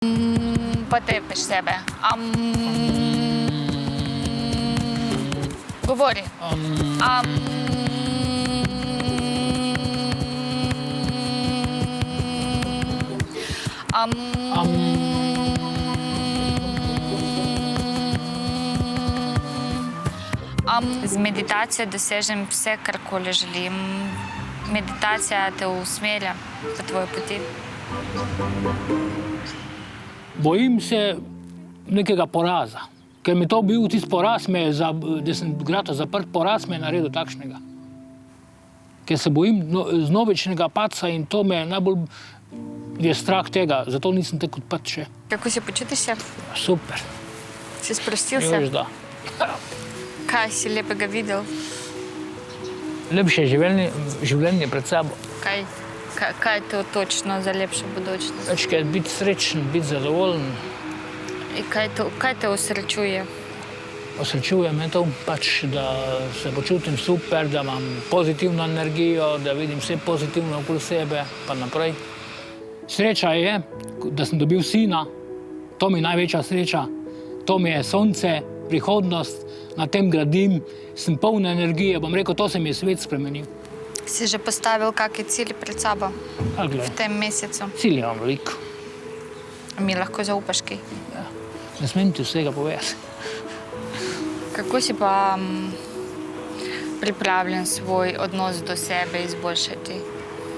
Потепиш себе. Говори. Z meditacijo dosežem vse, karkoli želim. Meditacija te usmerja po tvoji poti. Bojim se nekega poraza, ker mi to bil tisti poraz, da sem grato zaprt poraz, me je naredil takšnega. Ker se bojim znovičnega padca in to me najbolj je strah tega, zato nisem tako odprt še. Kako se počutiš? Super. Si sprostil se? Još da. Kaj si lepega videl? Lepše življenje pred sabo. Kaj je to točno za lepšo budućnost? Večkrat biti srečen, biti zadovoljen. Kaj te osrečuje? Osrečuje me to pač, da se počutim super, da imam pozitivno energijo, da vidim vse pozitivno okoli sebe, pa naprej. Sreča je, da sem dobil sina, to mi je največja sreča, to mi je sonce, prihodnost, na tem gradim, sem poln energije, bom rekel, to se mi je svet spremenil. Si že postavil kakšne cilje pred sabo v tem mesecu? Cilje imam veliko. Mi lahko zaupaš kaj? Ja. Ne smem ti vsega povedati. Kako si pa pripravljen svoj odnos do sebe izboljšati?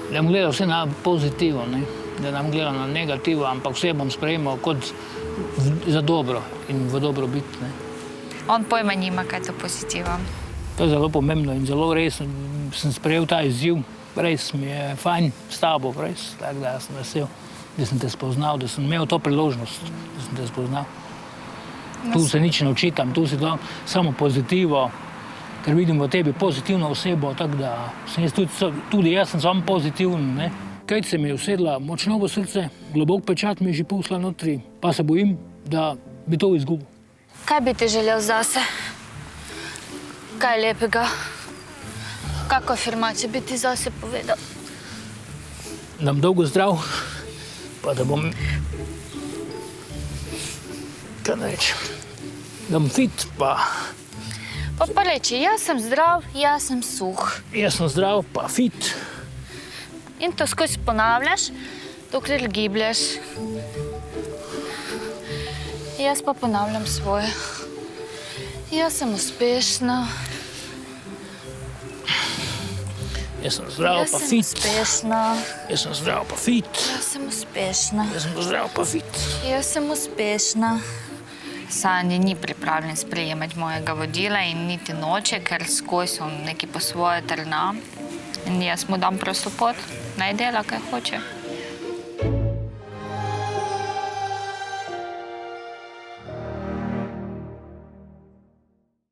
Da bom gledal vse na pozitivo, ne? Da ne bom gledal na negativo, ampak vse bom sprejemal kot za dobro in v dobro biti. Ne? On pojma nima, kaj je to pozitiva. To je zelo pomembno in zelo resno. Sem sprejel ta izziv, res mi je fajn s tabo, res, tako da sem vesel, da sem te spoznal, da sem imel to priložnost, da sem te spoznal. Tu se nič ne očitam, tu si to samo pozitivo, ker vidim v tebi pozitivno osebo, tako da sem tudi jaz sem samo pozitiven, ne. Kaj se mi je usedla močno v srce, globok pečat mi je že pusla notri, pa se bojim, da bi to izgubil. Kaj bi ti želel zase? Kaj lepega? Kako afirmacijo bi ti zase povedal? Da bom dolgo zdrav, pa da bom... Kaj ne rečem? Da bom fit, pa... Pa reči, jaz sem zdrav, jaz sem suh. Jaz sem zdrav, pa fit. In to skozi ponavljaš, dokler giblješ. Jaz pa ponavljam svoje. Jaz sem uspešna. Jaz sem zdrav, pa fit. Jaz sem uspešna. Jaz sem zdrav, pa fit. Jaz sem uspešna. Jaz sem zdrav, pa fit. Jaz sem uspešna. Sanji ni pripravljen sprejemati mojega vodila in niti noče, ker skozi on neki po svoje trna. In jaz mu dam prosto pot, naj dela, kaj hoče.